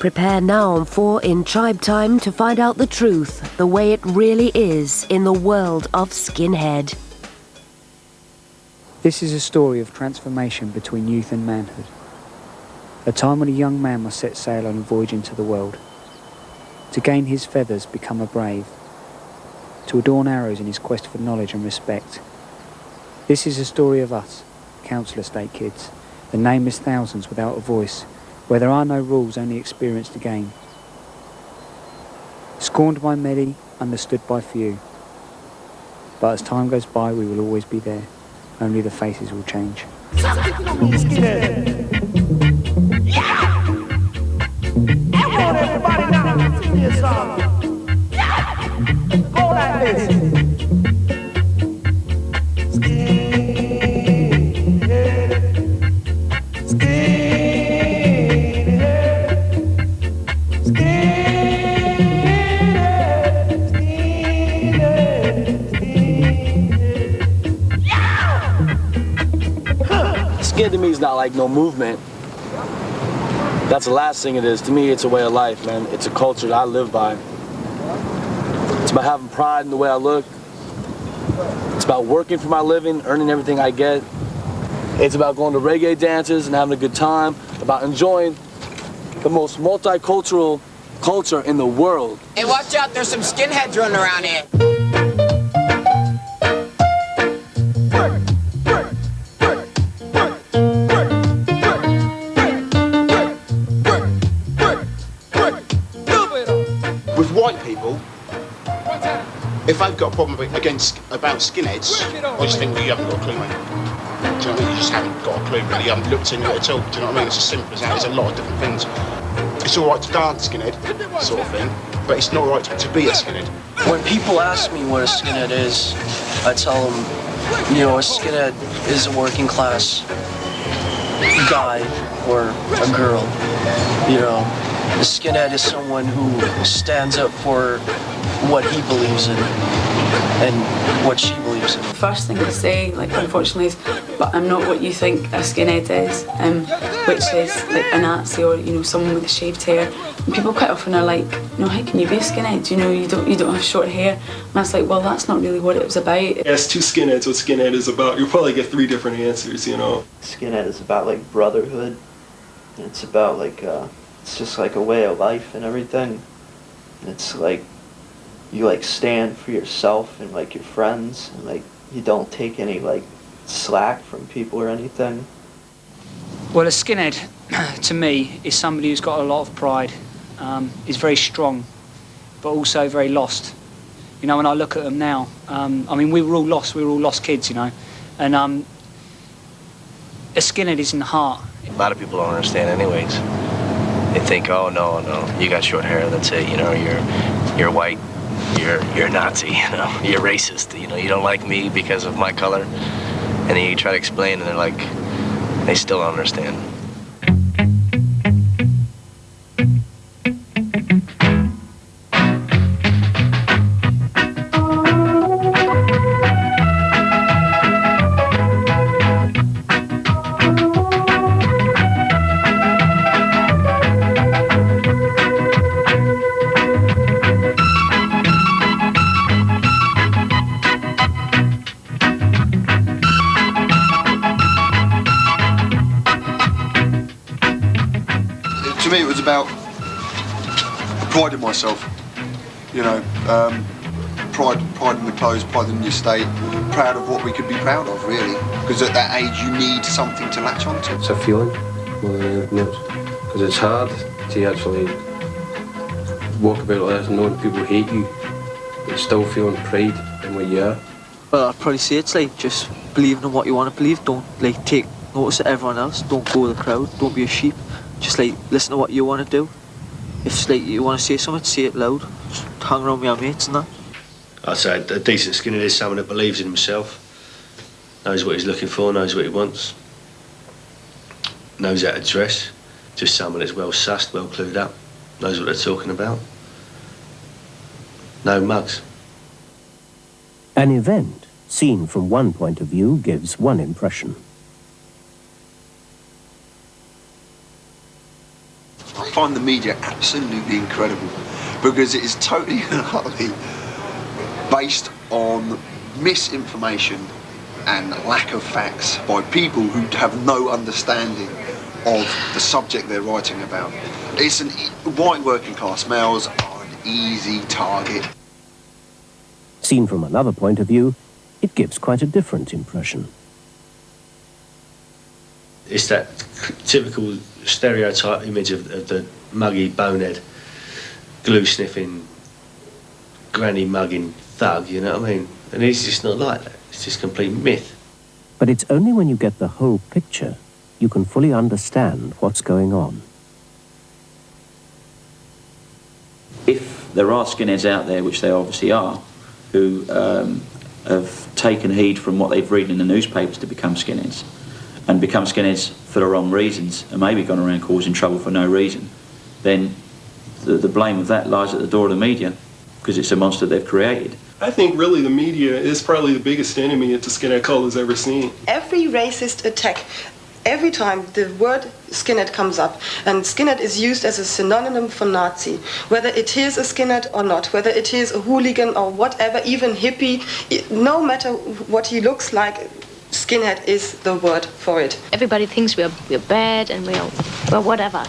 Prepare now for In Tribe Time to find out the truth, the way it really is in the world of Skinhead. This is a story of transformation between youth and manhood. A time when a young man must set sail on a voyage into the world. To gain his feathers, become a brave. To adorn arrows in his quest for knowledge and respect. This is a story of us, council estate kids, the nameless thousands without a voice, where there are no rules, only experience to gain. Scorned by many, understood by few. But as time goes by, we will always be there. Only the faces will change. Skinhead. Yeah! I want everybody now to sing this song. Yeah! Go like this. Skinhead to me is not like no movement. That's the last thing it is. To me, it's a way of life, man. It's a culture that I live by. It's about having pride in the way I look. It's about working for my living, earning everything I get. It's about going to reggae dances and having a good time, about enjoying the most multicultural culture in the world. Hey, watch out, there's some skinheads running around here. With white people, if they've got a problem about skinheads, I just think, well, you haven't got a clue, mate. Do you know what I mean? You just haven't got a clue, really. You haven't looked into it at all. Do you know what I mean? It's as simple as that. There's a lot of different things. It's all right to dance skinhead, sort of thing, but it's not right to be a skinhead. When people ask me what a skinhead is, I tell them, you know, a skinhead is a working class guy or a girl, you know. A skinhead is someone who stands up for what he believes in and what she believes in. First thing to say, like, unfortunately, is, but I'm not what you think a skinhead is, which is like a Nazi or, you know, someone with shaved hair. And people quite often are like, you know, how can you be a skinhead? You know, you don't have short hair. And I was like, well, that's not really what it was about. Ask two skinheads what skinhead is about, you'll probably get 3 different answers, you know. Skinhead is about like brotherhood. And it's about like it's just like a way of life and everything. It's like you like stand for yourself and like your friends, and like you don't take any like slack from people or anything. Well, a skinhead, to me, is somebody who's got a lot of pride, is very strong, but also very lost. You know, when I look at them now, I mean, we were all lost kids, you know, and a skinhead is in the heart. A lot of people don't understand anyways. They think, oh, no, you got short hair, that's it, you know, you're white, you're a Nazi, you know, you're racist, you know, you don't like me because of my color. And then you try to explain and they're like, they still don't understand. To me, it was about pride in myself, you know, pride in the clothes, pride in the estate, proud of what we could be proud of, really, because at that age you need something to latch onto. It's a feeling more than anything else, because it's hard to actually walk about like this and knowing people hate you, but still feeling pride in what you are. Well, I'd probably say it's like just believing in what you want to believe. Don't like take notice of everyone else. Don't go with the crowd. Don't be a sheep. Just like listen to what you want to do. If like you want to say something, say it loud. Just hang around with your mates and that. I'd say a decent skinhead is someone that believes in himself, knows what he's looking for, knows what he wants, knows how to dress. Just someone that's well sussed, well clued up, knows what they're talking about. No mugs. An event seen from one point of view gives one impression. find the media absolutely incredible because it is totally and utterly based on misinformation and lack of facts by people who have no understanding of the subject they're writing about. It's white working class males are an easy target. Seen from another point of view, it gives quite a different impression. It's that typical stereotype image of the muggy, bonehead, glue-sniffing, granny-mugging thug, you know what I mean? And he's just not like that. It's just complete myth. But it's only when you get the whole picture you can fully understand what's going on. If there are skinheads out there, which they obviously are, who have taken heed from what they've read in the newspapers to become skinheads, and become skinheads for the wrong reasons, and maybe gone around causing trouble for no reason, then the blame of that lies at the door of the media, because it's a monster they've created. I think really the media is probably the biggest enemy that the skinhead cult has ever seen. Every racist attack, every time the word skinhead comes up, and skinhead is used as a synonym for Nazi, whether it is a skinhead or not, whether it is a hooligan or whatever, even hippie, no matter what he looks like, skinhead is the word for it. Everybody thinks we're bad and we're whatever.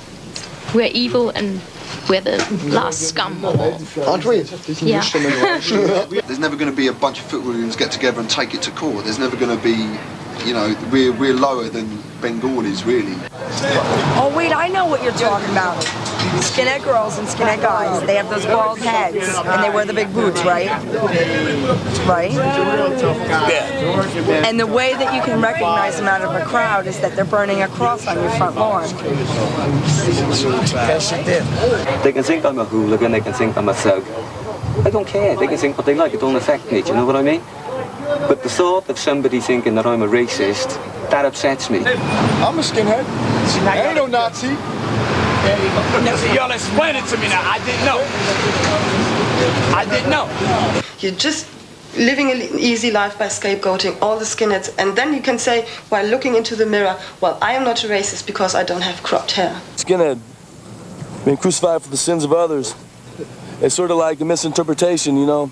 We're evil and we're the last scum of all. Aren't we? Yeah. There's never going to be a bunch of foot hooligans get together and take it to court. There's never going to be, you know, we're lower than Bengalis, really. Oh, wait, I know what you're talking about. Skinhead girls and skinhead guys, they have those bald heads, and they wear the big boots, right? Right? Yeah. And the way that you can recognize them out of a crowd is that they're burning a cross on your front lawn. They can think I'm a hooligan, they can think I'm a thug. I don't care, they can think what they like, it don't affect me, do you know what I mean? But the thought of somebody thinking that I'm a racist, that upsets me. I'm a skinhead. I ain't no Nazi. Y'all explain it to me now. I didn't know. I didn't know. You're just living an easy life by scapegoating all the skinheads, and then you can say, while looking into the mirror, well, I am not a racist because I don't have cropped hair. Skinhead, being crucified for the sins of others. It's sort of like a misinterpretation, you know?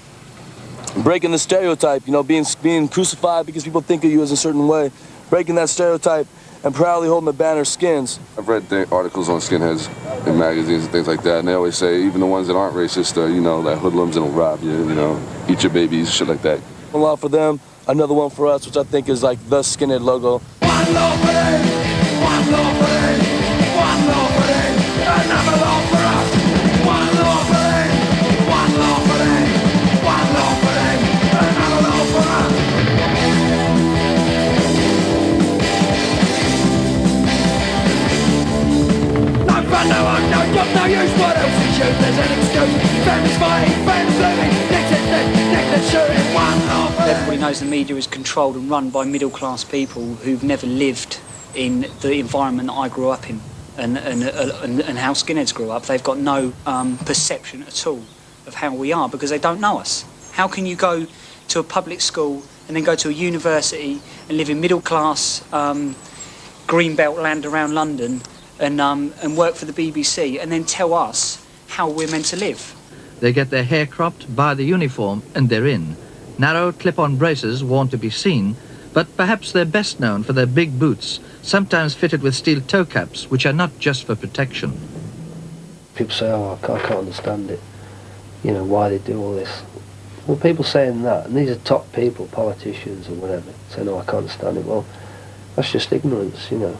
Breaking the stereotype, you know, being crucified because people think of you as a certain way. Breaking that stereotype and proudly holding the banner skins. I've read articles on skinheads in magazines and things like that, and they always say even the ones that aren't racist are, you know, like hoodlums and will rob you, you know, eat your babies, shit like that. One law for them, another one for us, which I think is like the skinhead logo. One law for them, one law for them, one law for them, another law for us. One law for them, one law for them, one law for them, another law for us. No one, no job, no use, what else is you? There's an excuse. Families fighting, friends living, next shooting, one law for them. Everybody knows the media is controlled and run by middle-class people who've never lived in the environment that I grew up in and how skinheads grew up. They've got no perception at all of how we are because they don't know us. How can you go to a public school and then go to a university and live in middle-class greenbelt land around London and work for the BBC and then tell us how we're meant to live? They get their hair cropped, buy the uniform, and they're in. Narrow clip-on braces worn to be seen, but perhaps they're best known for their big boots, sometimes fitted with steel toe caps, which are not just for protection. People say, oh, I can't understand it, you know, why they do all this. Well, people saying that, and these are top people, politicians or whatever, say, no, I can't understand it. Well, that's just ignorance, you know.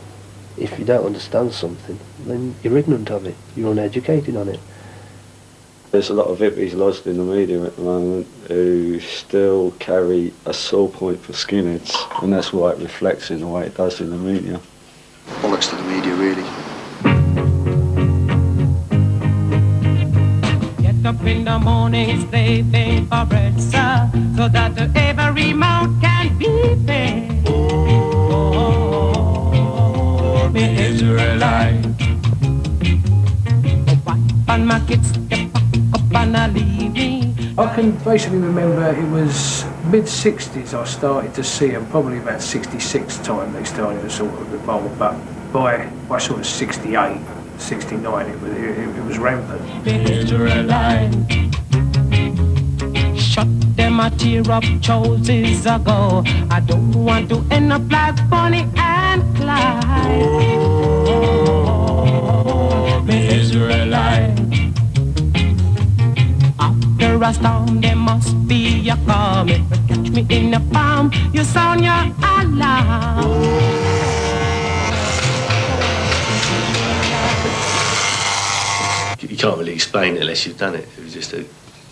If you don't understand something, then you're ignorant of it, you're uneducated on it. There's a lot of hippies lost in the media at the moment who still carry a sore point for skinheads, and that's why it reflects in the way it does in the media. Bollocks to the media, really. Get up in the morning, slaving for bread, sir, so that every mouth can be fed. Oh, the Israelite. On my kids, up and I leave me. I can basically remember it was mid-60s I started to see them, probably about 66 time they started to sort of evolve, but by sort of 68 '69, it was rampant. Shut them a tear up choices ago. I don't want to end up like Bonnie and Clyde. Oh, me Israelite. After a storm, there must be a calm. If you catch me in the palm, you sound your alarm. You can't really explain it unless you've done it. It was just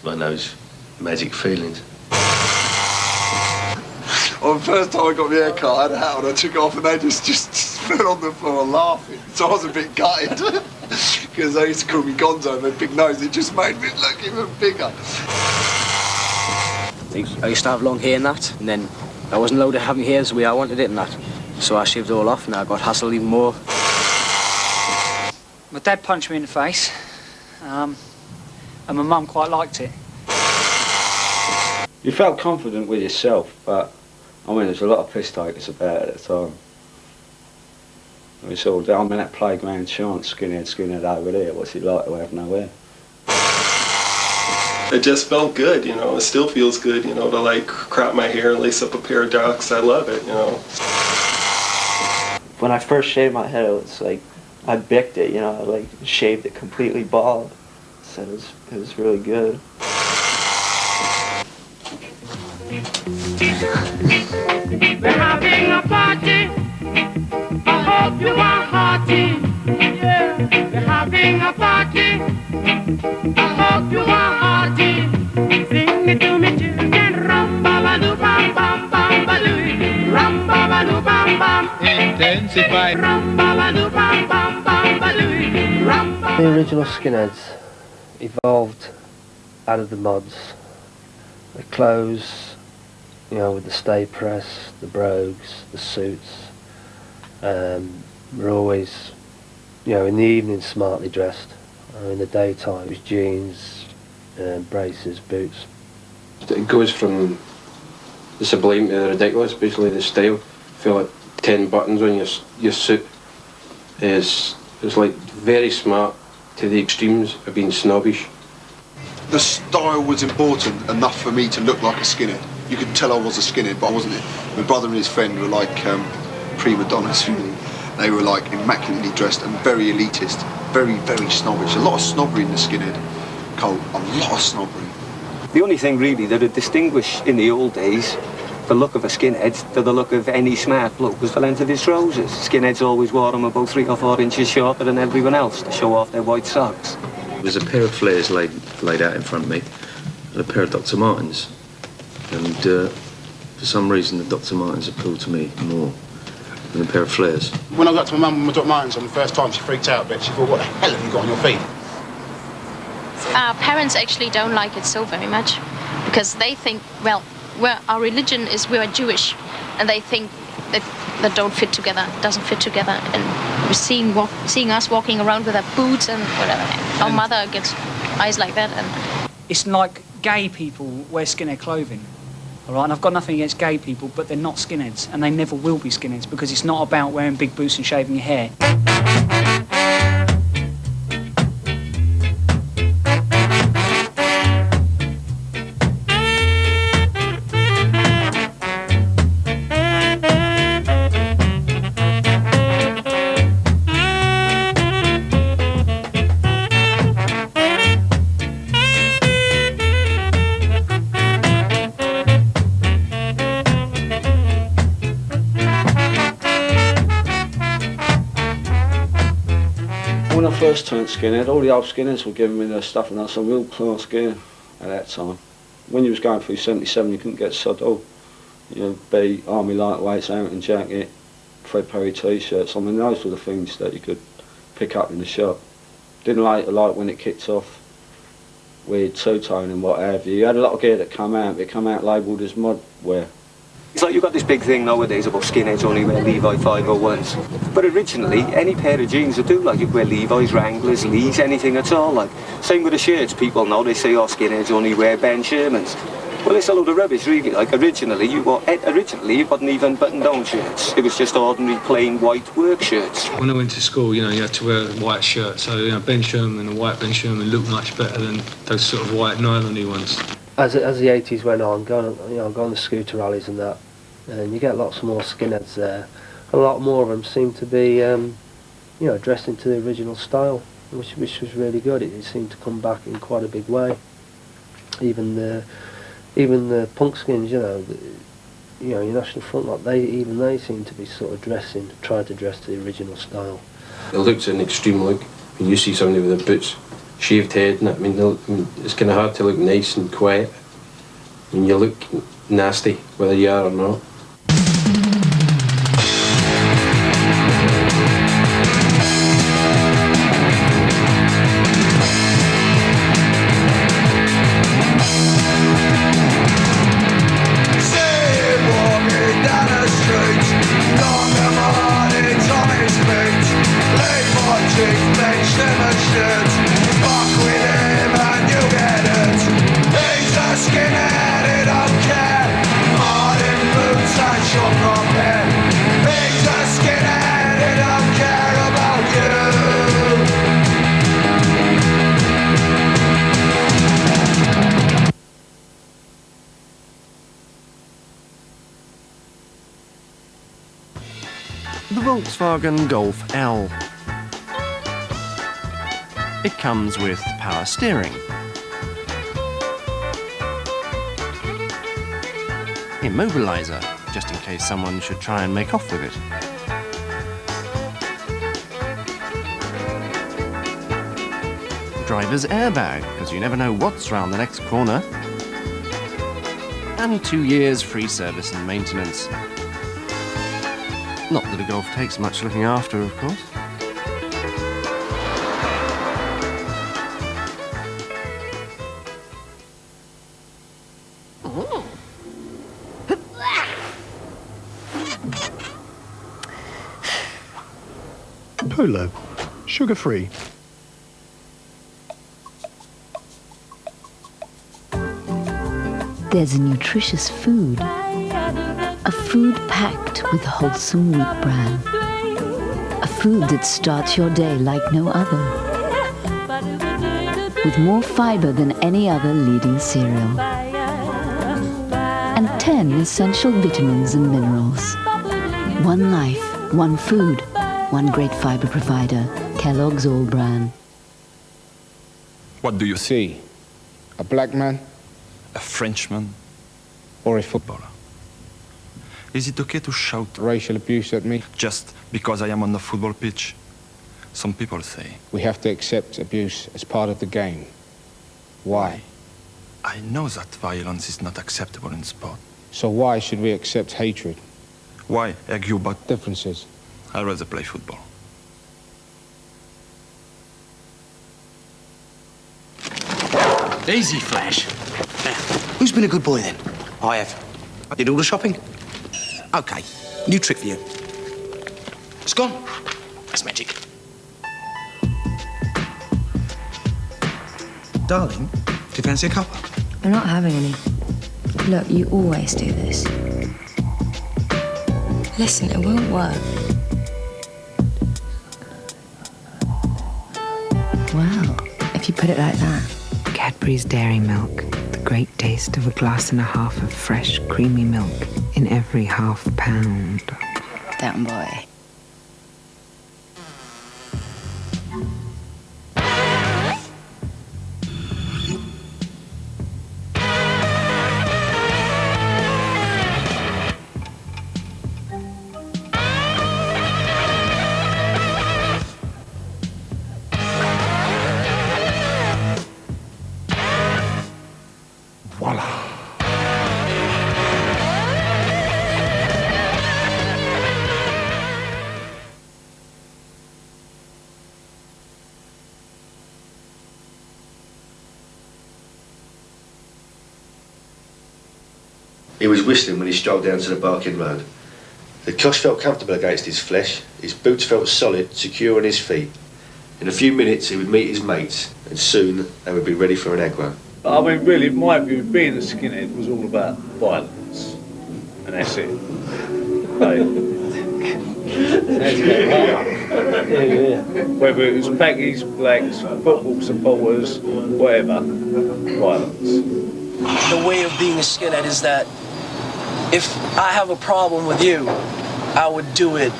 one of those magic feelings. Well, the first time I got my hair cut, I had a hat on, I took it off and they just fell on the floor laughing. So I was a bit gutted. Because they used to call me Gonzo, my big nose, it just made me look even bigger. I used to have long hair and that, and then I wasn't allowed to have my hair the way I wanted it and that. So I shaved it all off and I got hassled even more. My dad punched me in the face, and my mum quite liked it. You felt confident with yourself, but I mean, there's a lot of piss takers about it at the time. It was all down in that playground chant, skinhead over there. What's it like to have no hair? It just felt good, you know. It still feels good, you know, to like crop my hair, lace up a pair of ducks. I love it, you know. When I first shaved my head, it was like I bicked it, you know. I like shaved it completely bald, so it was really good. We're having a party. I hope you are hearty. Yeah. We're having a party. I hope you are hearty. Sing it to me, children. Rum ba ba doo bam bam bam ba doo. Rum ba ba doo bam bam. Intensify. Rum ba ba doo bam bam bam ba doo. Rum ba. The original Skinheads evolved out of the mods. The clothes, you know, with the stay press, the brogues, the suits. We're always, you know, in the evening smartly dressed. In the daytime it was jeans, braces, boots. It goes from the sublime to the ridiculous, basically the style. I feel like 10 buttons on your suit is like very smart to the extremes of being snobbish. The style was important enough for me to look like a skinhead. You could tell I was a skinhead, but I wasn't it. My brother and his friend were like prima donnas, really. They were like immaculately dressed and very elitist, very, very snobbish. A lot of snobbery in the skinhead cult, a lot of snobbery. The only thing really that would distinguish in the old days the look of a skinhead to the look of any smart bloke was the length of his trousers. Skinheads always wore them about 3 or 4 inches shorter than everyone else to show off their white socks. There's a pair of flares laid out in front of me, and a pair of Dr. Martens. And for some reason, the Dr. Martens appealed to me more than a pair of flares. When I got to my mum with my Dr. Martens on the first time, she freaked out a bit. She thought, what the hell have you got on your feet? Our parents actually don't like it so very much, because they think, well, our religion is we're Jewish, and they think that don't fit together, doesn't fit together, and seeing us walking around with our boots and whatever. Our mother gets eyes like that. And it's like gay people wear skinhead clothing, all right? And I've got nothing against gay people, but they're not skinheads, and they never will be skinheads, because it's not about wearing big boots and shaving your hair. When I first turned skinhead, all the old skinheads were giving me their stuff, and that's some real class gear at that time. When you was going through 77, you couldn't get sod all. You know, be army lightweights, Arrington jacket, Fred Perry t-shirts. I mean, those were the things that you could pick up in the shop. Didn't like when it kicked off with two-tone and what have you. You had a lot of gear that come out, but it come out labelled as mod wear. It's like you've got this big thing nowadays about skinheads only wear Levi 501s. But originally, any pair of jeans would do, like you'd wear Levi's, Wranglers, Lees, anything at all. Like, same with the shirts, people know, they say, oh, skinheads only wear Ben Shermans. Well, it's a load of rubbish, really. Like, originally you wasn't even button-down shirts. It was just ordinary, plain, white work shirts. When I went to school, you know, you had to wear a white shirt, so, you know, Ben Sherman and a white Ben Sherman looked much better than those sort of white nylon-y ones. As the 80s went on, going to scooter rallies and that, and you get lots more skinheads there. A lot more of them seem to be, dressed into the original style, which was really good. It seemed to come back in quite a big way. Even the punk skins, your National Front lot, they seem to be sort of trying to dress to the original style. It looks an extreme look. When you see somebody with their boots, shaved head, and it's kind of hard to look nice and quiet. And you look nasty, whether you are or not. The Volkswagen Golf L. It comes with power steering, immobiliser, just in case someone should try and make off with it, driver's airbag, because you never know what's round the next corner, and 2 years free service and maintenance. Not that a Golf takes much looking after, of course. Polo, sugar-free. There's a nutritious food. A food packed with wholesome wheat bran. A food that starts your day like no other. With more fibre than any other leading cereal. And 10 essential vitamins and minerals. One life, one food, one great fibre provider. Kellogg's All Bran. What do you see? A black man? A Frenchman? Or a footballer? Is it okay to shout racial abuse at me? Just because I am on the football pitch? Some people say. We have to accept abuse as part of the game. Why? I know that violence is not acceptable in sport. So why should we accept hatred? Why argue about differences? I'd rather play football. Easy, Flash. Now, who's been a good boy then? I have. I did all the shopping. Okay, new trick for you. It's gone. That's magic. Darling, do you fancy a cuppa? I'm not having any. Look, you always do this. Listen, it won't work. Wow, if you put it like that. Cadbury's Dairy Milk. The great taste of a glass and a half of fresh, creamy milk in every half pound. Down, boy. He was whistling when he strolled down to the Barking Road. The cosh felt comfortable against his flesh, his boots felt solid, secure on his feet. In a few minutes he would meet his mates, and soon they would be ready for an aggro. I mean, really, in my view, being a skinhead was all about violence, and that's it. Whether it was baggies, blacks, football supporters, whatever, violence. The way of being a skinhead is that if I have a problem with you, I would do it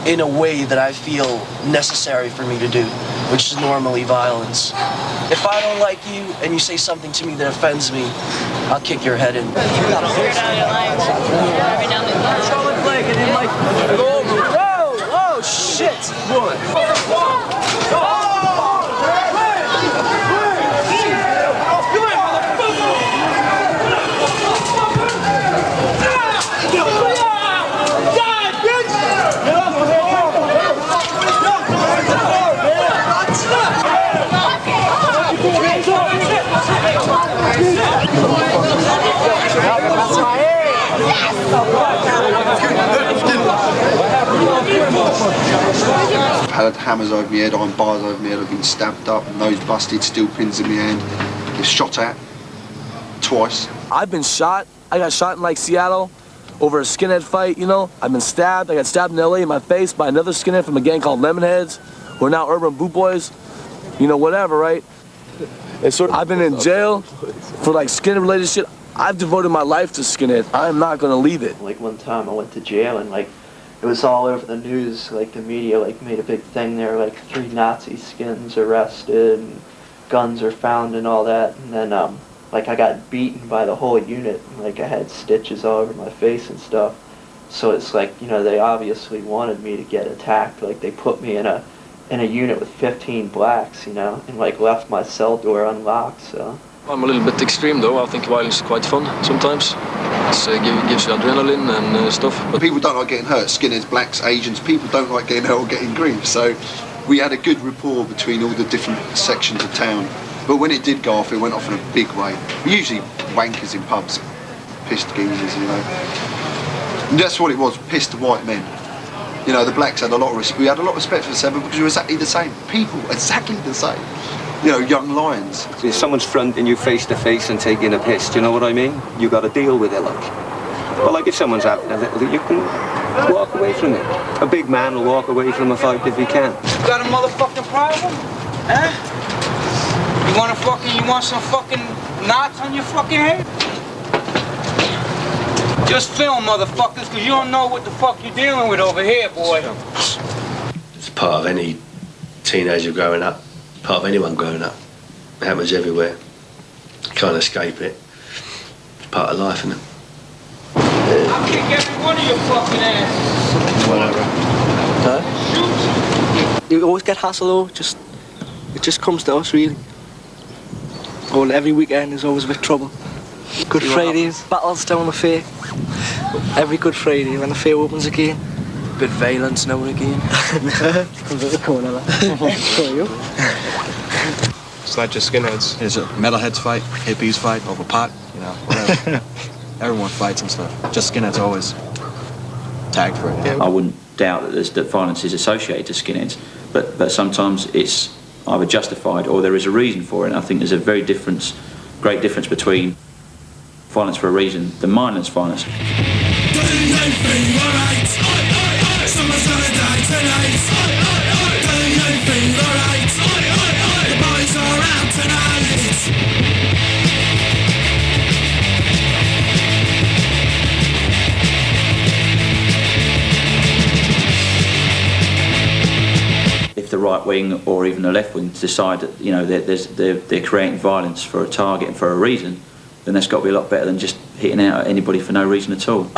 in a way that I feel necessary for me to do, which is normally violence. If I don't like you and you say something to me that offends me, I'll kick your head in. Oh shit! I've had hammers over my head, iron bars over my head, I've been stabbed up, nose busted, steel pins in my hand, been shot at twice. I've been shot. I got shot in like Seattle over a skinhead fight, you know. I've been stabbed. I got stabbed in LA in my face by another skinhead from a gang called Lemonheads, who are now Urban Boot Boys. You know, whatever, right? I've been in jail for like skinhead related shit. I've devoted my life to skinhead. I'm not gonna leave it. Like one time I went to jail and like it was all over the news, like the media like made a big thing there, like 3 Nazi skins arrested and guns are found and all that. And then like I got beaten by the whole unit, like I had stitches all over my face and stuff. So it's like, you know, they obviously wanted me to get attacked. Like they put me in a unit with 15 blacks, you know, and like left my cell door unlocked, so. I'm a little bit extreme though. I think violence is quite fun sometimes. It gives you adrenaline and stuff. But people don't like getting hurt. Skinheads, blacks, Asians, people don't like getting hurt or getting grief. So we had a good rapport between all the different sections of town. But when it did go off, it went off in a big way. Usually wankers in pubs, pissed geezers, you know. And that's what it was, pissed white men. You know, the blacks had a lot of respect. We had a lot of respect for the Seven because we were exactly the same. People, exactly the same. You know, young lions. If someone's fronting you face to face and taking a piss, do you know what I mean? You got to deal with it, like. But like if someone's having a little, you can walk away from it. A big man will walk away from a fight if he can. You got a motherfucking problem? Huh? You want some fucking knots on your fucking head? Just film, motherfuckers, because you don't know what the fuck you're dealing with over here, boy. It's part of any teenager growing up. Part of anyone growing up. It happens everywhere. You can't escape it. It's part of life, isn't it? I'll kick every one of your fucking asses. Whatever. Huh? You always get hassle though, it just comes to us really. Well, every weekend is always a bit trouble. Good Fridays, battles down the fair. Every Good Friday when the fair opens again. Bit violence now and again. Comes out the corner, like. It's not just skinheads. There's a metalheads fight, hippies fight over pot, you know, whatever. Everyone fights and stuff. Just skinheads always tagged for it. I wouldn't doubt that violence is associated to skinheads, but sometimes it's either justified or there is a reason for it. And I think there's a great difference between violence for a reason than mindless violence. Someone's gonna die tonight. Don't you feel alright? The boys are out tonight. If the right wing or even the left wing decide that, you know, they're creating violence for a target and for a reason, then that's got to be a lot better than just hitting out at anybody for no reason at all.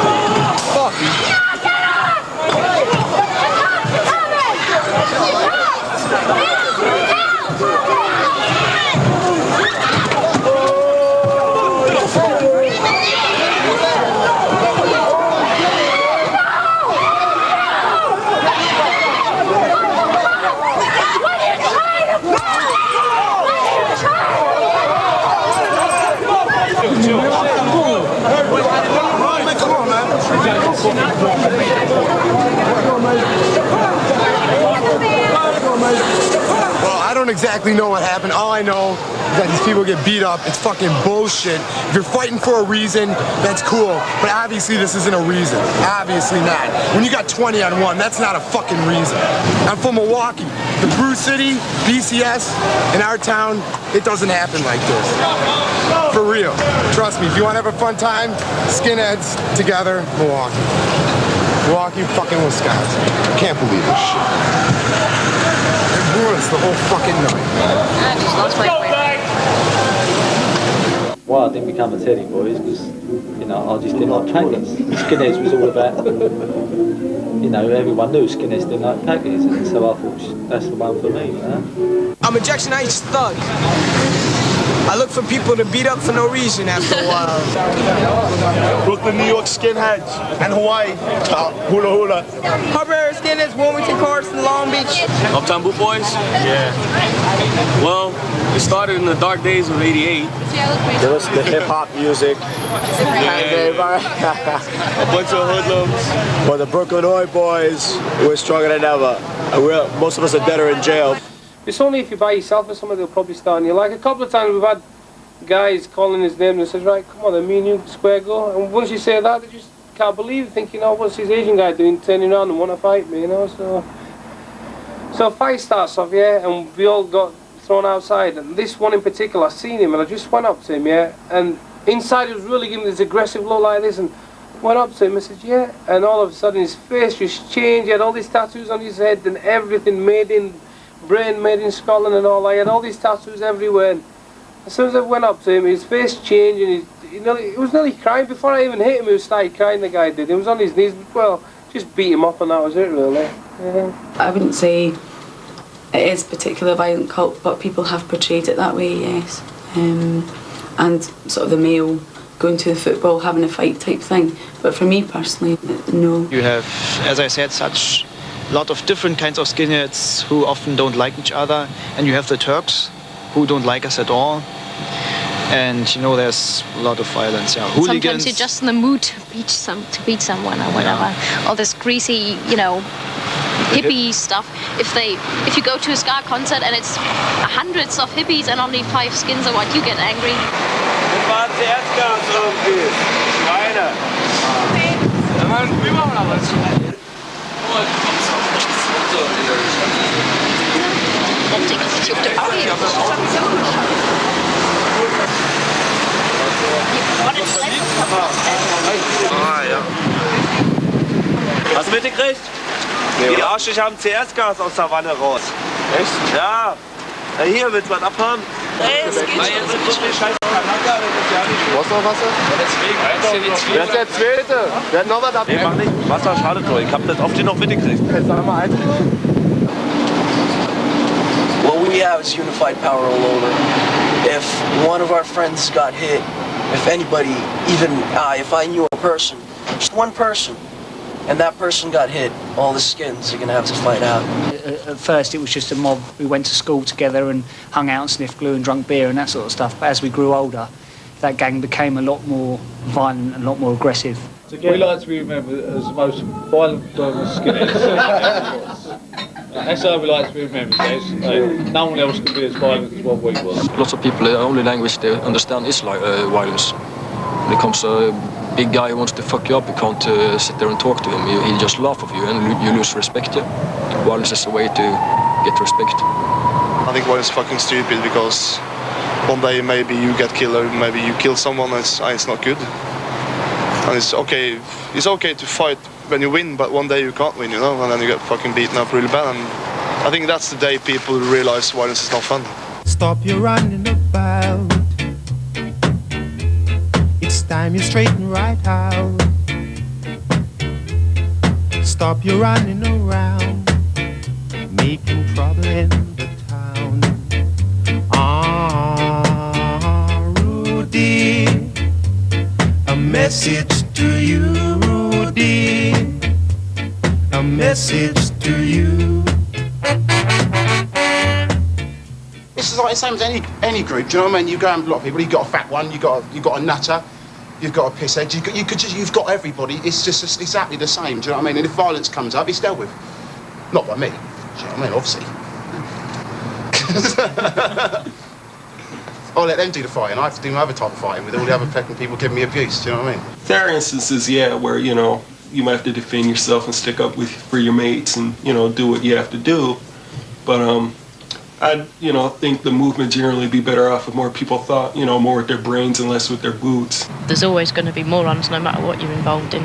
don't exactly know what happened. All I know is that these people get beat up. It's fucking bullshit. If you're fighting for a reason, that's cool. But obviously this isn't a reason. Obviously not. When you got 20 on one, that's not a fucking reason. I'm from Milwaukee. The Brew City, BCS, in our town, it doesn't happen like this. For real. Trust me, if you want to have a fun time, skinheads together, Milwaukee. Milwaukee, fucking Wisconsin. Can't believe this shit. It ruins the whole fucking night. Let's go, Well, I didn't become a Teddy Boys because, you know, I just didn't like khakis. Skinheads was all about, you know, everyone knew skinheads didn't like khakis, and so I thought that's the one for me, you know. I'm a Jackson Heights thug. I look for people to beat up for no reason after a while. Brooklyn, New York skinheads, and Hawaii, hula hula. Harbour skinheads, Wilmington, Carson, Long Beach. Uptown Boot Boys? Yeah. Well, it started in the dark days of '88. There was the hip-hop music. A bunch of hoodlums. But the Brooklyn Oi boys, we're stronger than ever. And most of us are dead or in jail. It's only if you're by yourself or somebody, they'll probably start on you. Like a couple of times we've had guys calling his name and says, right, come on then, me and you square go. And once you say that, they just can't believe it, thinking, oh, what's this Asian guy doing, turning around and want to fight me, you know? So a fight starts off, yeah, and we all got thrown outside. And this one in particular, I seen him and I just went up to him, yeah, and inside he was really giving this aggressive look like this, and went up to him and said, yeah, and all of a sudden his face just changed. He had all these tattoos on his head and everything made in brain, made in Scotland and all. I had all these tattoos everywhere. And as soon as I went up to him, his face changed and he was nearly crying. Before I even hit him, he started crying, the guy did. He was on his knees, well, just beat him up and that was it really. Yeah. I wouldn't say it is a particular violent cult, but people have portrayed it that way, yes. And sort of the male going to the football, having a fight type thing. But for me personally, no. You have, as I said, such a lot of different kinds of skinheads who often don't like each other, and you have the Turks who don't like us at all. And you know, there's a lot of violence. Yeah, hooligans. Sometimes you're just in the mood to beat someone or whatever. Yeah. All this greasy, you know, hippie stuff. If you go to a ska concert and it's hundreds of hippies and only 5 skins or what, you get angry. Hast du mitgekriegt? Die Arschlöcher haben CS-Gas aus der Wanne raus. Echt? Ja. Na hier, willst du was abhaben? Nee, es geht schon. Brauchst du noch Wasser? Deswegen. Wer ist der Zweite? Wer hat noch was abhaben? Nee, mach nicht. Wasser schadet doch. Ich hab das oft noch mitgekriegt. Jetzt sag mal eins. What we have is unified power all over. If one of our friends got hit, if anybody, even if I knew a person, just one person, and that person got hit, all the skins are going to have to fight out. At first it was just a mob. We went to school together and hung out and sniffed glue and drunk beer and that sort of stuff. But as we grew older, that gang became a lot more violent and a lot more aggressive. We like to be remembered as the most violent firm of skinheads. That's how we like to be remembered, guys. No one else can be as violent as what we were. Lots of people, the only language they understand is like violence. When it comes to a big guy who wants to fuck you up, you can't sit there and talk to him. He'll just laugh at you and you lose respect. Yeah? Violence is a way to get respect. I think violence is fucking stupid because one day maybe you get killed or maybe you kill someone and it's not good. And it's okay to fight when you win, but one day you can't win, you know, and then you get fucking beaten up really bad. And I think that's the day people realize violence is not fun. Stop your running about. It's time you straighten right out. Stop your running around, making trouble in the town. Rudy, a message to you, Rudy, a message to you. It's like the same as any group. Do you know what I mean? You go and a lot of people. You got a fat one. You got a nutter. You've got a pisshead. You've got everybody. It's just exactly the same. Do you know what I mean? And if violence comes up, it's dealt with. Not by me. Do you know what I mean? Obviously. I'll let them do the fighting. I have to do my other type of fighting with all the other fucking people giving me abuse. Do you know what I mean? There are instances, yeah, where you know you might have to defend yourself and stick up for your mates and do what you have to do. But I think the movement generally be better off if more people thought more with their brains and less with their boots. There's always going to be morons no matter what you're involved in.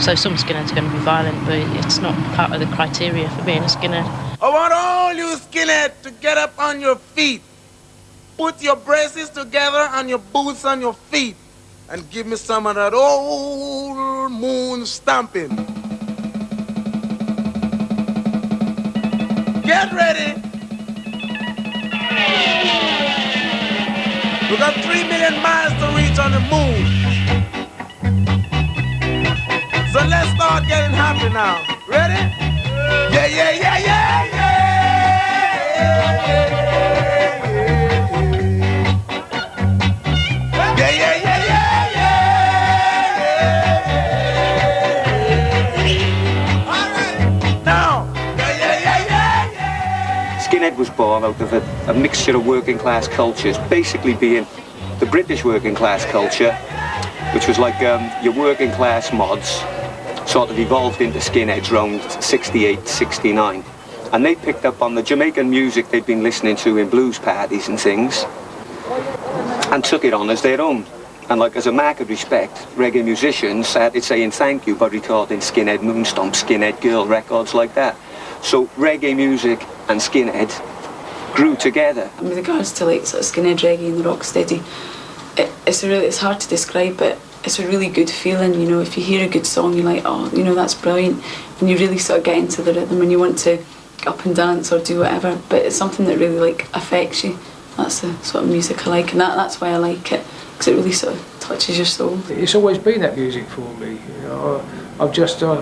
So some skinheads are going to be violent, but it's not part of the criteria for being a skinhead. I want all you skinheads to get up on your feet. Put your braces together and your boots on your feet and give me some of that old moon stomping. Get ready. We got 3 million miles to reach on the moon. So let's start getting happy now. Ready? Yeah, yeah, yeah, yeah, yeah. Yeah, yeah, yeah, yeah, yeah. All right. Now. Yeah, yeah, yeah, yeah, yeah. Skinhead was born out of a mixture of working class cultures, basically being the British working class culture, which was like your working class mods, sort of evolved into skinheads around 68, 69. And they picked up on the Jamaican music they'd been listening to in blues parties and things, and took it on as their own. And like as a mark of respect, reggae musicians started saying thank you by recording Skinhead Moonstomp, Skinhead Girl records like that. So reggae music and Skinhead grew together. And with regards to like sort of Skinhead reggae and the rocksteady, it's hard to describe, but it's a really good feeling, if you hear a good song you're like, oh, that's brilliant, and you really sort of get into the rhythm and you want to get up and dance or do whatever, but it's something that really like affects you. That's the sort of music I like, and that's why I like it, because it really sort of touches your soul. It's always been that music for me. I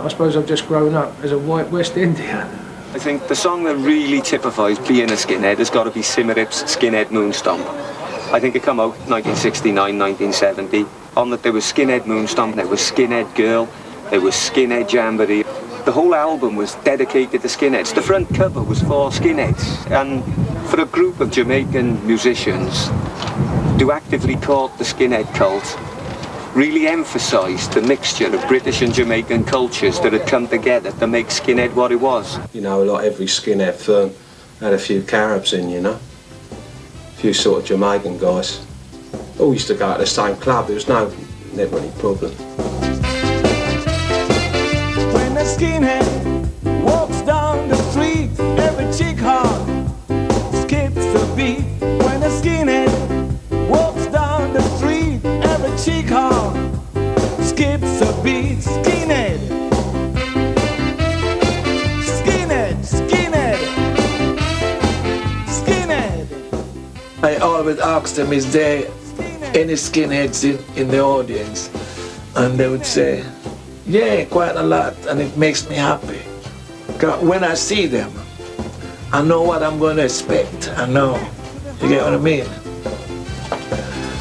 suppose I've just grown up as a white West Indian. I think the song that really typifies being a skinhead has got to be Simmerip's Skinhead Moonstomp. I think it came out 1969, 1970. On that there was Skinhead Moonstomp, there was Skinhead Girl, there was Skinhead Jamboree. The whole album was dedicated to skinheads. The front cover was for skinheads, and for a group of Jamaican musicians to actively court the skinhead cult really emphasised the mixture of British and Jamaican cultures that had come together to make skinhead what it was. Like every skinhead firm had a few Caribs in, a few sort of Jamaican guys. All used to go to the same club, there was never any problem. When a skinhead walks down the street, every chick heart skips a beat. When a skinhead walks down the street, every chick heart skips a beat. Skinhead, skinhead, skinhead, skinhead. I always ask them, is there any skinheads in the audience? And they would say, yeah, quite a lot, and it makes me happy. 'Cause when I see them, I know what I'm going to expect. I know. You get what I mean?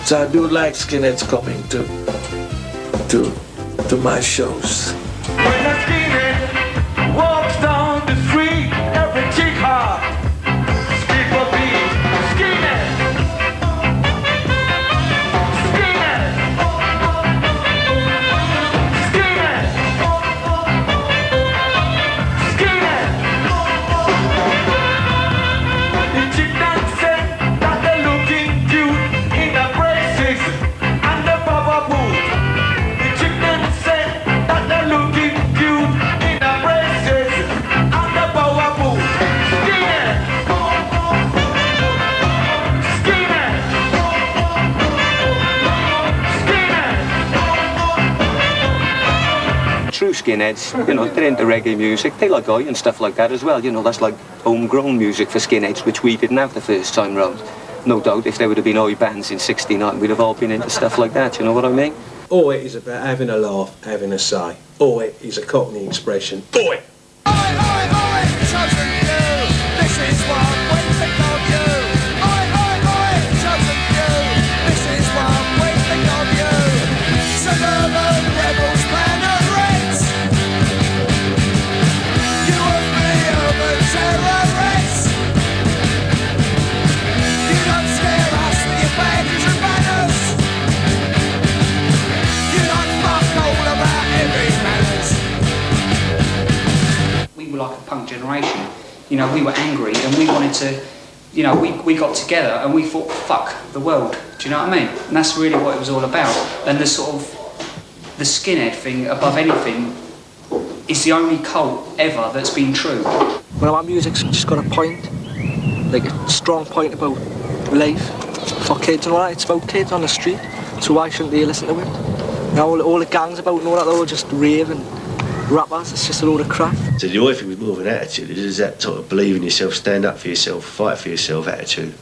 So I do like skinheads coming to my shows. When a skinhead walks down the street, every chick heart skip a beat. Skinhead, skinhead, skinhead, skinhead. The chick that said that they're looking cute in the braces and the baba boot. The chick that said that they're looking cute in the braces and the baba boot. Skinhead, skinhead, skinhead. True skinheads, they're into reggae music, they like oi and stuff like that as well, that's like homegrown music for skinheads, which we didn't have the first time round. No doubt if there would have been oi bands in 69, we'd have all been into stuff like that, you know what I mean? Oi is about having a laugh, having a say. Oi is a Cockney expression. Oi! Chosen few, this is what we think of you. Oi, oi, oi, chosen few, this is what we think of you. Suburban rebels, planets. You and me are the terrorists. generation. You know, we were angry and we wanted to, you know, we got together and we thought, fuck the world. Do you know what I mean? And that's really what it was all about. And the sort of, the skinhead thing above anything is the only cult ever that's been true. Well, our music's just got a point, like a strong point about life for kids and all that. It's about kids on the street, so why shouldn't they listen to it? You know, all the gangs about and all that, they're all just rave and rappers, it's just a load of crap. So the Oi thing was more of an attitude. It is that sort of believe in yourself, stand up for yourself, fight for yourself attitude.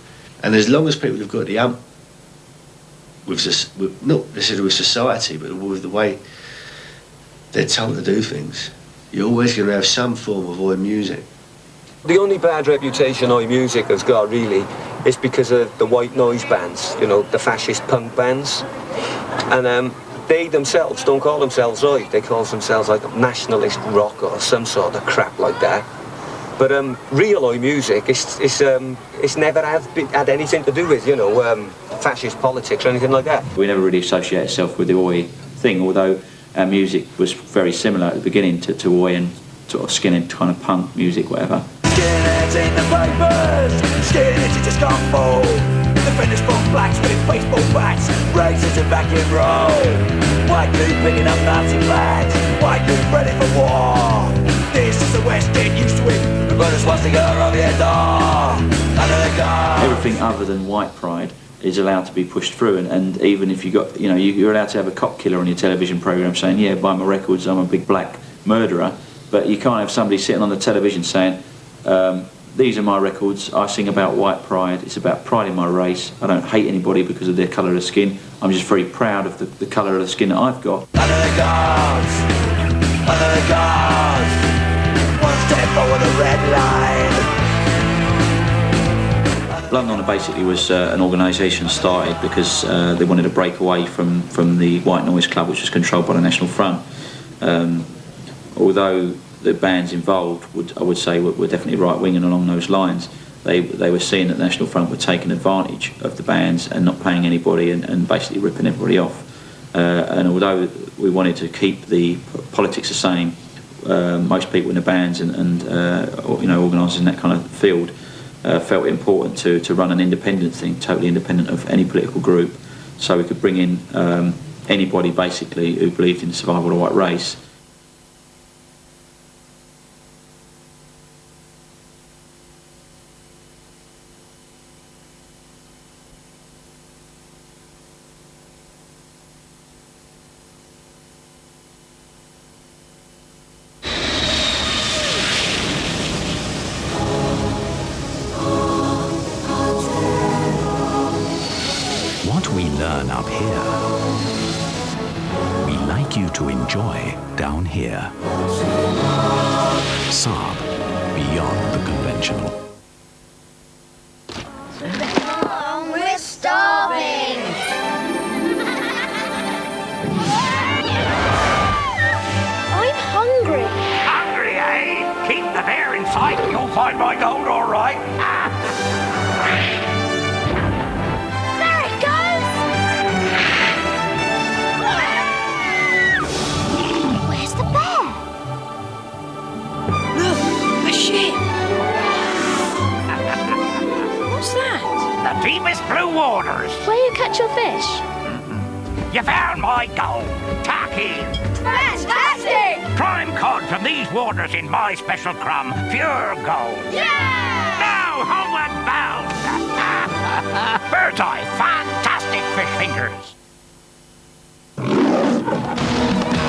And as long as people have got the with not necessarily with society, but with the way they're told to do things, you're always going to have some form of Oi music. The only bad reputation Oi music has got, really, is because of the white noise bands, you know, the fascist punk bands. And they themselves don't call themselves Oi, they call themselves like nationalist rock or some sort of crap like that. But real Oi music, it's never had anything to do with, you know, fascist politics or anything like that. We never really associate ourselves with the Oi thing, although our music was very similar at the beginning to Oi and sort of skinhead kind of punk music, whatever. Skinheads in the papers, skinheads you just can't fool. The finished bomb blacks with baseball bats, racism back in row. White dude picking up Nazi flags, white dude ready for war. This is the West, get used to it. But it's once to go over your door. Everything other than white pride is allowed to be pushed through, and even if you got, you know, you're allowed to have a cop killer on your television program saying, yeah, buy my records, I'm a big black murderer, but you can't have somebody sitting on the television saying, these are my records, I sing about white pride, it's about pride in my race, I don't hate anybody because of their colour of skin, I'm just very proud of the colour of the skin that I've got. Under the guards, one step forward the red line. London Honor basically was an organisation started because they wanted to break away from the White Noise Club, which was controlled by the National Front. Although the bands involved, I would say, were definitely right-wing and along those lines, they were seeing that the National Front were taking advantage of the bands and not paying anybody and basically ripping everybody off. And although we wanted to keep the politics the same, most people in the bands and you know, organisers in that kind of field felt it important to run an independent thing, totally independent of any political group, so we could bring in anybody basically who believed in the survival of the white race. Up here, we like you to enjoy down here. Saab, beyond the conventional. We're starving. I'm hungry. Hungry, eh? Keep the bear in sight and you'll find my gold, all right. The deepest blue waters. Where you catch your fish? You found my gold. Tack in. Fantastic! Prime cod from these waters in my special crumb. Pure gold. Yeah! Now homeward bound. Bird's eye. Fantastic fish fingers.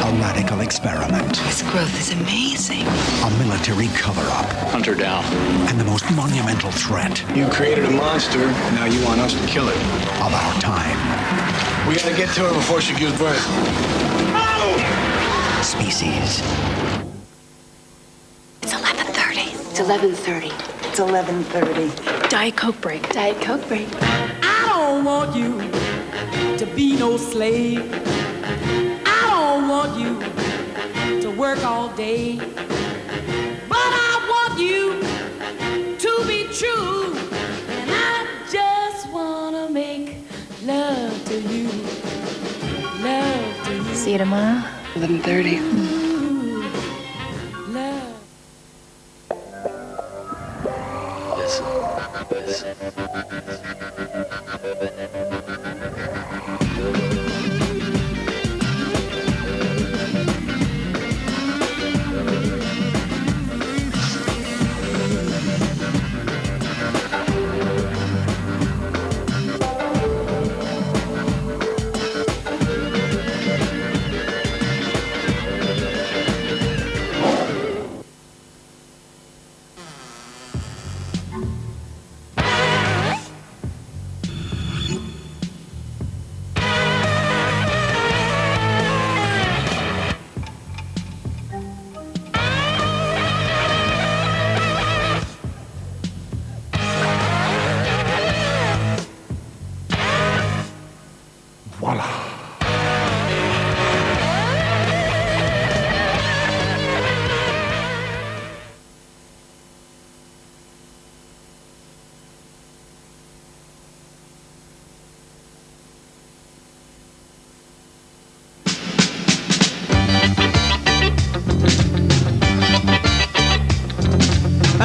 A radical experiment. This growth is amazing. A military cover-up. Hunt her down. And the most monumental threat. You created a monster, now you want us to kill it. Of our time. We gotta get to her before she gives birth. Oh! Species. It's 11:30. It's 11:30. It's 11:30. Diet Coke break. Diet Coke break. I don't want you to be no slave. I don't want you to work all day. But I want you to be true. And I just want to make love to you. Love to you. See you tomorrow. 11:30. Love.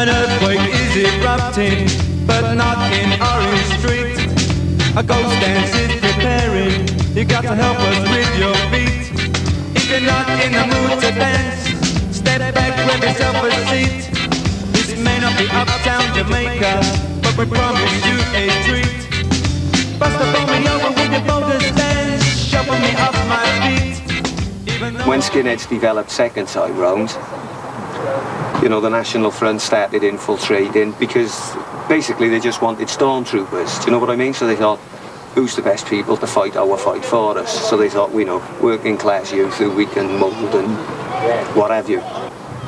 An earthquake is erupting, but not in Orange Street. A ghost dance is preparing, you got to help us with your feet. If you're not in the mood to dance, step back, grab yourself a seat. This may not be uptown Jamaica, but we promise you a treat. Bust up on me over with your bogus dance, shuffle me off my feet. When Skinheads developed second time round, you know, the National Front started infiltrating because basically they just wanted stormtroopers, do you know what I mean? So they thought, who's the best people to fight our fight for us? So they thought, we know, working class youth who we can mould and what have you.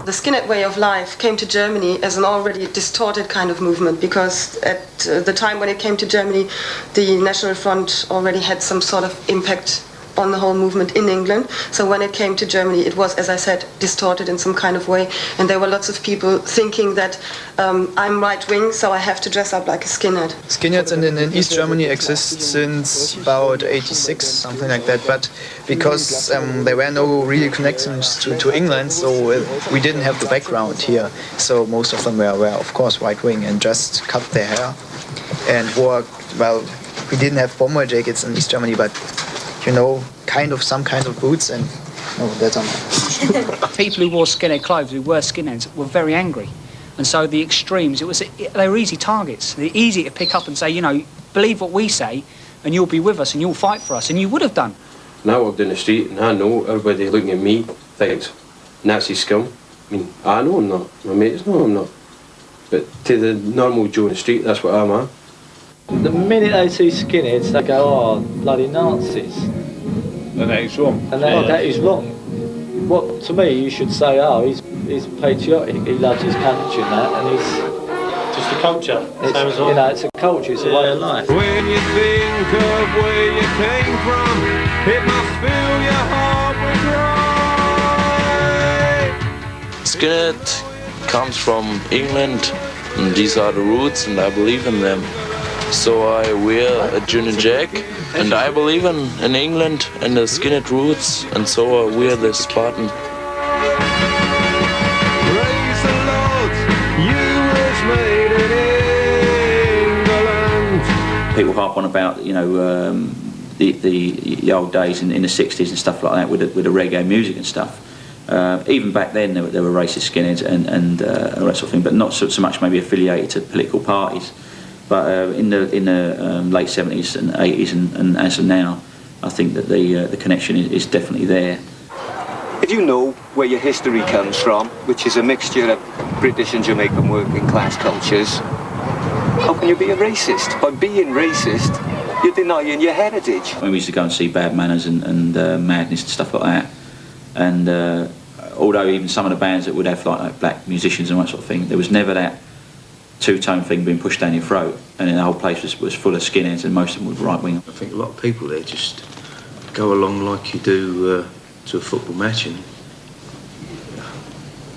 The skinhead way of life came to Germany as an already distorted kind of movement because at the time when it came to Germany, the National Front already had some sort of impact on the whole movement in England. So when it came to Germany, it was, as I said, distorted in some kind of way. And there were lots of people thinking that I'm right-wing, so I have to dress up like a skinhead. Skinheads in East Germany exist since about 86, something like that. But because there were no real connections to England, so we didn't have the background here. So most of them were of course, right-wing and just cut their hair and wore, well, we didn't have bomber jackets in East Germany, but you know, some kind of boots and that's all. People who wore skinhead clothes, who were skinheads, were very angry. And so the extremes, they were easy targets. They're easy to pick up and say, you know, believe what we say and you'll be with us and you'll fight for us. And you would have done. And I walk down the street and I know everybody looking at me thinks, Nazi scum. I mean, I know I'm not. My mates know I'm not. But to the normal Joe in the street, that's what I'm at. The minute they see skinheads, they go, oh, bloody Nazis. And that is wrong. And that is wrong. What, to me, you should say, oh, he's patriotic, he loves his country and that, and he's... Just a culture, same as you know, it's a culture, it's a way of life. When you think of where you came from, it must fill your heart with pride. Skinhead comes from England, and these are the roots, and I believe in them. So I wear a Gin and Jack, and I believe in England and the skinhead roots, and so I wear this button. Praise the Lord, you was made in England. People harp on about, you know, the old days in the 60s and stuff like that with the reggae music and stuff. Even back then there were racist skinheads and all that sort of thing, but not so much maybe affiliated to political parties. But in the late 70s and 80s and as of now, I think that the connection is definitely there. If you know where your history comes from, which is a mixture of British and Jamaican working class cultures, how can you be a racist? By being racist, you're denying your heritage. When we used to go and see Bad Manners and Madness and stuff like that, and although even some of the bands that would have like black musicians and that sort of thing, there was never that two-tone thing being pushed down your throat, and then the whole place was full of skinheads, and most of them were right-wing. I think a lot of people there just go along like you do to a football match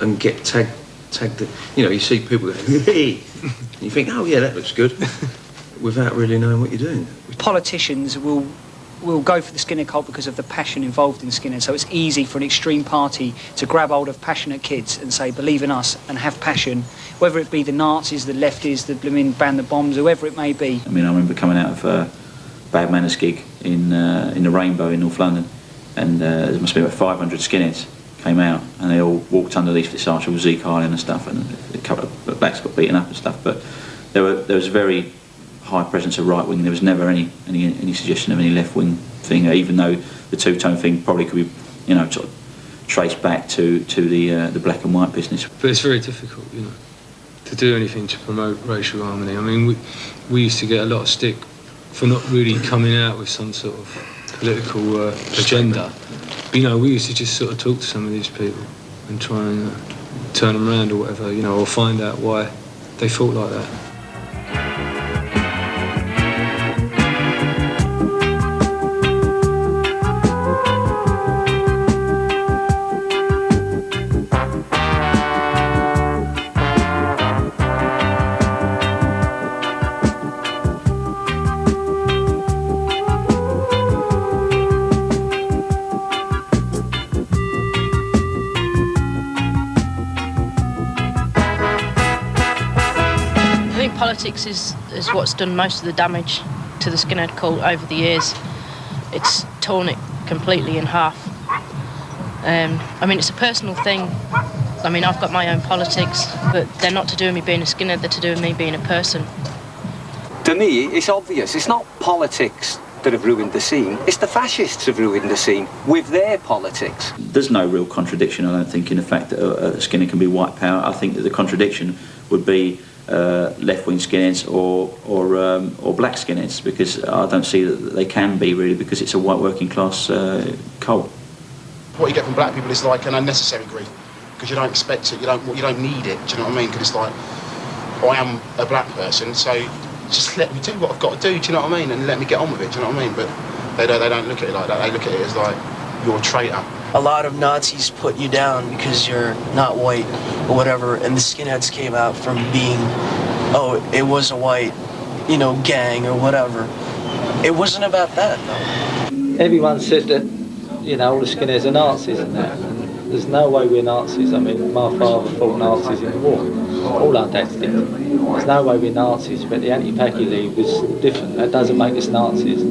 and get tagged. You know, you see people go, hey, and you think, oh yeah, that looks good, without really knowing what you're doing. Politicians will go for the skinhead cult because of the passion involved in skinhead. So it's easy for an extreme party to grab hold of passionate kids and say, believe in us and have passion, whether it be the Nazis, the lefties, the blooming Ban the Bombs, whoever it may be. I mean, I remember coming out of a Bad Manners gig in the Rainbow in North London, and there must be about 500 skinheads came out, and they all walked underneath this arch of Zeke Island and stuff, and a couple of blacks got beaten up and stuff, but there was a very high presence of right wing. There was never any suggestion of any left wing thing, even though the two-tone thing probably could be, you know, sort of traced back to the black and white business. But it's very difficult, you know, to do anything to promote racial harmony. I mean, we used to get a lot of stick for not really coming out with some sort of political agenda. But, you know, we used to just sort of talk to some of these people and try and turn them around or whatever, you know, or find out why they thought like that. politics is what's done most of the damage to the skinhead cult over the years. It's torn it completely in half. I mean, it's a personal thing. I mean, I've got my own politics, but they're not to do with me being a skinhead, they're to do with me being a person. To me, it's obvious. It's not politics that have ruined the scene. It's the fascists have ruined the scene with their politics. There's no real contradiction, I don't think, in the fact that a skinhead can be white power. I think that the contradiction would be left-wing skinheads or black skinheads, because I don't see that they can be, really, because it's a white working class cult. What you get from black people is like an unnecessary grief, because you don't expect it, you don't need it, do you know what I mean? Because it's like, I am a black person, so just let me do what I've got to do, do you know what I mean? And let me get on with it, do you know what I mean? But they don't look at it like that, they look at it as like, you're a traitor. A lot of Nazis put you down because you're not white or whatever, and the skinheads came out from being, oh, it was a white, you know, gang or whatever. It wasn't about that, though. Everyone said that, you know, all the skinheads are Nazis and that. And there's no way we're Nazis. I mean, my father fought Nazis in the war. All our dads did. There's no way we're Nazis, but the Anti-Packy League was different. That doesn't make us Nazis.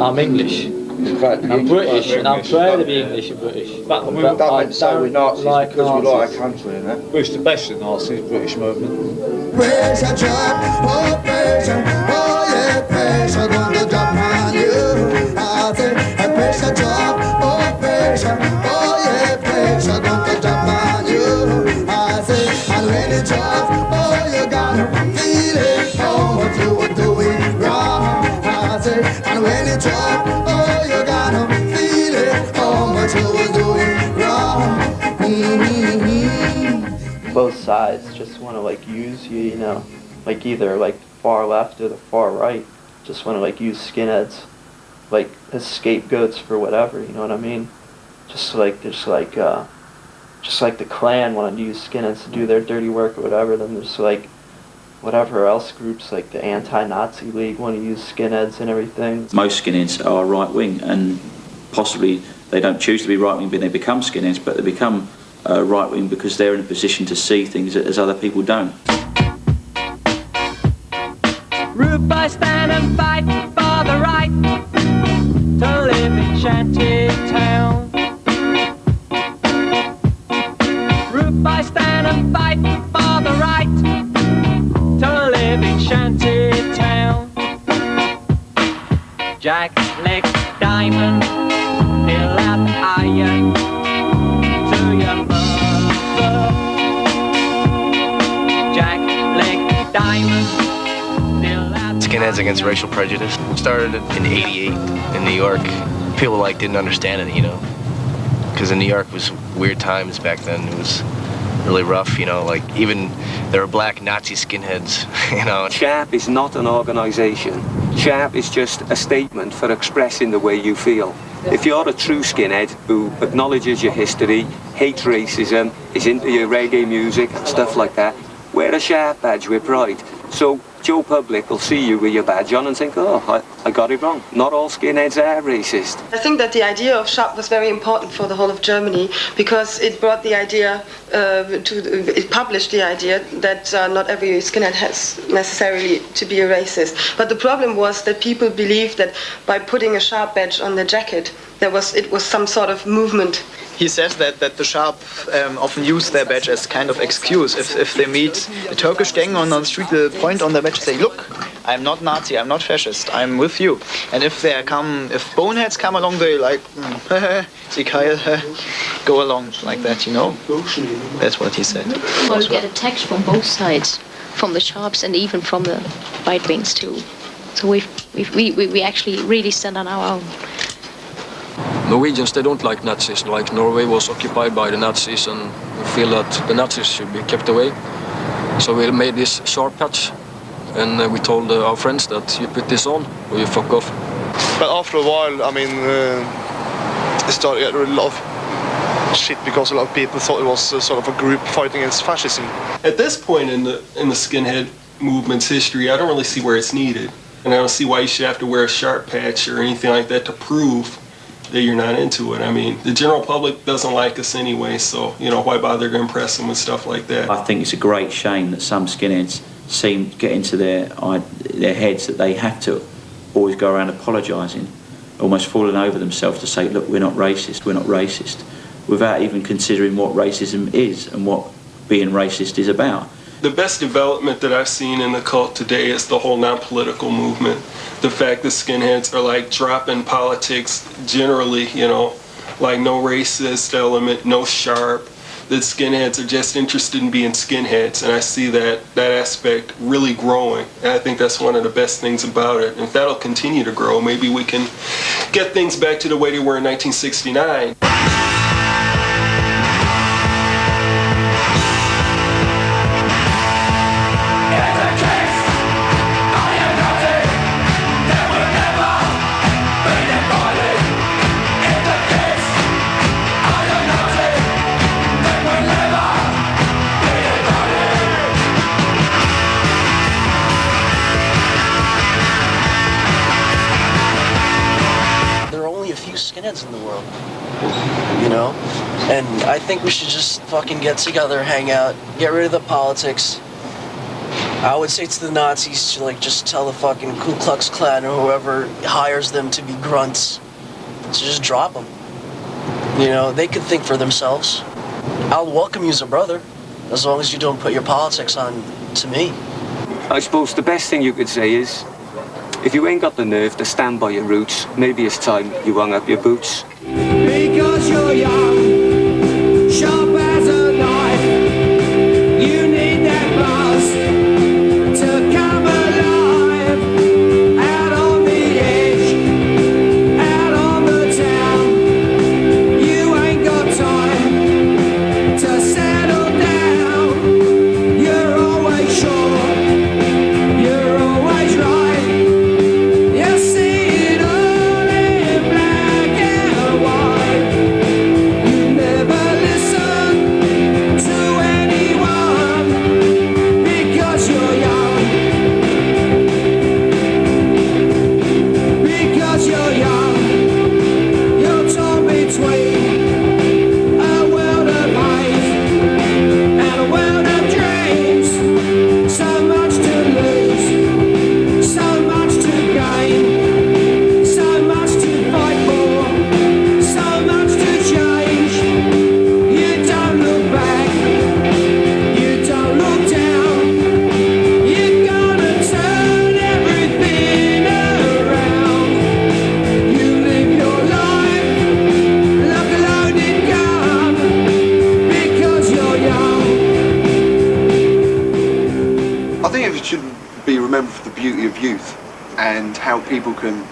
I'm English. I'm British, and I'm proud to be English and British. But I don't say we're Nazis like because Nazis. we like our country, you know? We're the best of Nazis, British movement. Pressure drop, oh pressure, oh yeah, pressure gonna drop on you. I say, pressure drop, oh pressure, oh yeah, pressure gonna drop on you. I say, and when it drops, oh you gotta feel it, oh what you were doing wrong. I say, and when it drops, oh you gotta feel it, oh what you were doing wrong. Both sides just want to like use you, you know, like either like far left or the far right, just want to like use skinheads like as scapegoats for whatever, you know what I mean? Just like the Klan want to use skinheads to do their dirty work or whatever, then there's like whatever else groups like the anti-Nazi League want to use skinheads and everything. Most skinheads are right-wing, and possibly they don't choose to be right-wing, but they become skinheads, but they become right-wing because they're in a position to see things as other people don't. Rude boys stand and fight for the right to live in shanty town. Rude boys stand and fight for the right to live in shanty town. Jack Leg Diamond, fill out iron to your mother. Jack Leg Diamond. Skinheads Against Racial Prejudice started in '88 in New York. People like didn't understand it, you know, because in New York was weird times back then. It was really rough, you know, like even there were black Nazi skinheads, you know. Sharp is not an organisation. Sharp is just a statement for expressing the way you feel. If you're a true skinhead who acknowledges your history, hates racism, is into your reggae music and stuff like that, wear a Sharp badge with pride. So Joe Public will see you with your badge on and think, oh, I got it wrong. Not all skinheads are racist. I think that the idea of Sharp was very important for the whole of Germany because it brought the idea it published the idea that not every skinhead has necessarily to be a racist. But the problem was that people believed that by putting a Sharp badge on their jacket, it was some sort of movement. He says that the Sharp often use their badge as kind of excuse. If they meet a Turkish gang on the street, they'll point on their badge and say, look, I'm not Nazi, I'm not fascist, I'm with you. And if boneheads come along, they like, see Kyle, go along like that, you know? That's what he said. Well, we get attacks from both sides, from the Sharps and even from the right wings too. So we actually really stand on our own. Norwegians, they don't like Nazis. Like Norway was occupied by the Nazis and we feel that the Nazis should be kept away. So we made this Sharp patch and we told our friends that you put this on or you fuck off. But after a while, I mean, it started to get a lot of shit because a lot of people thought it was sort of a group fighting against fascism. At this point in the skinhead movement's history, I don't really see where it's needed. And I don't see why you should have to wear a Sharp patch or anything like that to prove that you're not into it. I mean, the general public doesn't like us anyway, so, you know, why bother to impress them with stuff like that? I think it's a great shame that some skinheads get into their heads that they have to always go around apologising, almost falling over themselves to say, look, we're not racist, without even considering what racism is and what being racist is about. The best development that I've seen in the cult today is the whole non-political movement. The fact that skinheads are like dropping politics generally, you know, like no racist element, no sharp. That skinheads are just interested in being skinheads, and I see that aspect really growing. And I think that's one of the best things about it. And if that'll continue to grow, maybe we can get things back to the way they were in 1969. Skinheads in the world, you know, and I think we should just fucking get together, hang out, get rid of the politics. I would say to the Nazis to like just tell the fucking Ku Klux Klan or whoever hires them to be grunts to just drop them. You know, they could think for themselves. I'll welcome you as a brother as long as you don't put your politics on to me. I suppose the best thing you could say is, if you ain't got the nerve to stand by your roots, maybe it's time you hung up your boots. Because you're young, sharp as a knife, you need that buzz to come alive. Out on the edge, out on the town, you ain't got time to settle down. You're always sure, you're always right. And how people can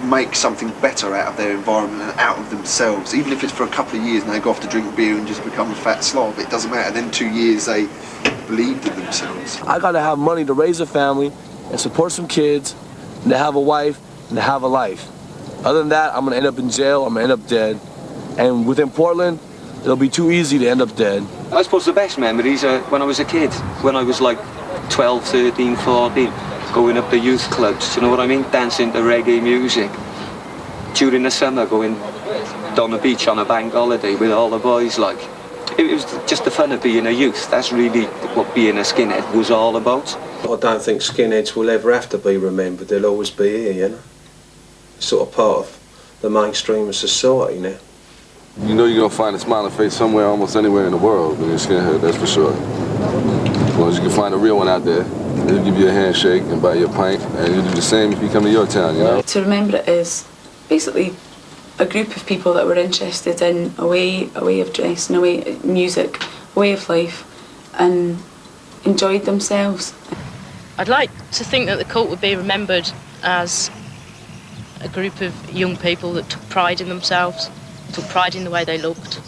make something better out of their environment and out of themselves, even if it's for a couple of years and they go off to drink beer and just become a fat slob. It doesn't matter. Then 2 years they believed in themselves. I gotta have money to raise a family and support some kids and to have a wife and to have a life. Other than that, I'm gonna end up in jail, I'm gonna end up dead. And within Portland, it'll be too easy to end up dead. I suppose the best memories are when I was a kid, when I was like 12, 13, 14. Going up the youth clubs, do you know what I mean? Dancing to reggae music. During the summer, going down the beach on a bank holiday with all the boys, like. It was just the fun of being a youth. That's really what being a skinhead was all about. I don't think skinheads will ever have to be remembered. They'll always be here, you know? Sort of part of the mainstream of society now. You know you're gonna find a smiling face somewhere, almost anywhere in the world when you're a skinhead, that's for sure. As long as you can find a real one out there. He'll give you a handshake and buy you a pint, and you'll do the same if you come to your town, you know? To remember it is basically a group of people that were interested in a way of dressing, a way of music, a way of life, and enjoyed themselves. I'd like to think that the cult would be remembered as a group of young people that took pride in themselves, took pride in the way they looked,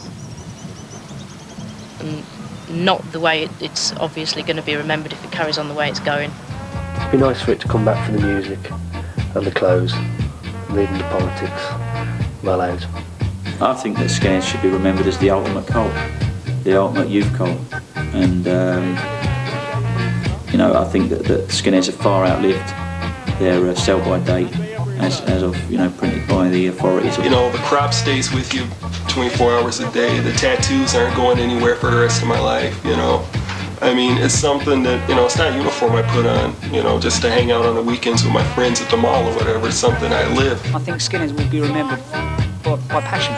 and not the way it's obviously going to be remembered if it carries on the way it's going. It'd be nice for it to come back for the music and the clothes, leaving the politics well out. I think that skinheads should be remembered as the ultimate cult, the ultimate youth cult, and you know, I think that skinheads have far outlived their sell-by date as of, you know, printed by the authorities. You know, the crop stays with you 24 hours a day. The tattoos aren't going anywhere for the rest of my life, you know. I mean, it's something that, you know, it's not a uniform I put on, you know, just to hang out on the weekends with my friends at the mall or whatever. It's something I live. I think Skinheads will be remembered by passion.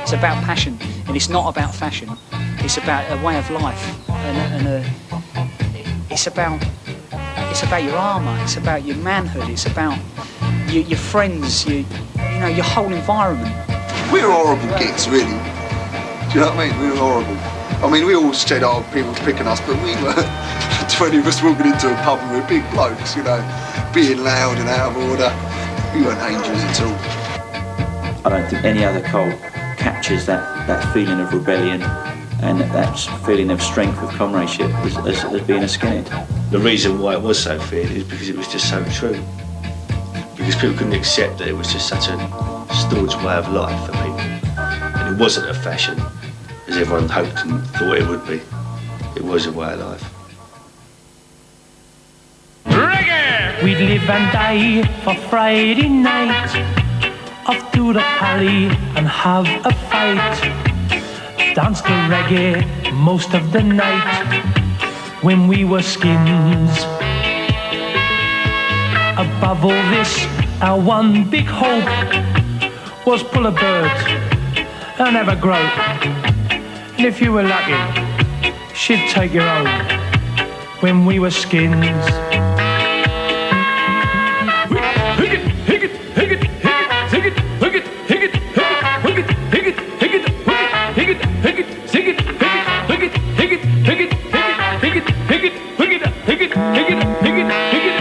It's about passion, and it's not about fashion. It's about a way of life, it's about your armour, it's about your manhood, it's about your friends, you know, your whole environment. We were horrible gigs, really. Do you know what I mean? We were horrible. I mean, we all said, oh, people picking us, but we were 20 of us walking into a pub and we were big blokes, you know, being loud and out of order. We weren't angels at all. I don't think any other cult captures that feeling of rebellion and that feeling of strength, of comradeship as being a skinhead. The reason why it was so feared is because it was just so true. Because people couldn't accept that it was just such a staunch way of life for people. And it wasn't a fashion, as everyone hoped and thought it would be. It was a way of life. Reggae! We'd live and die for Friday night, off to the alley and have a fight. Dance to reggae most of the night when we were skins. Above all this, our one big hope was pull a bird and have a grope. And if you were lucky, she'd take you home when we were skins. Hig it.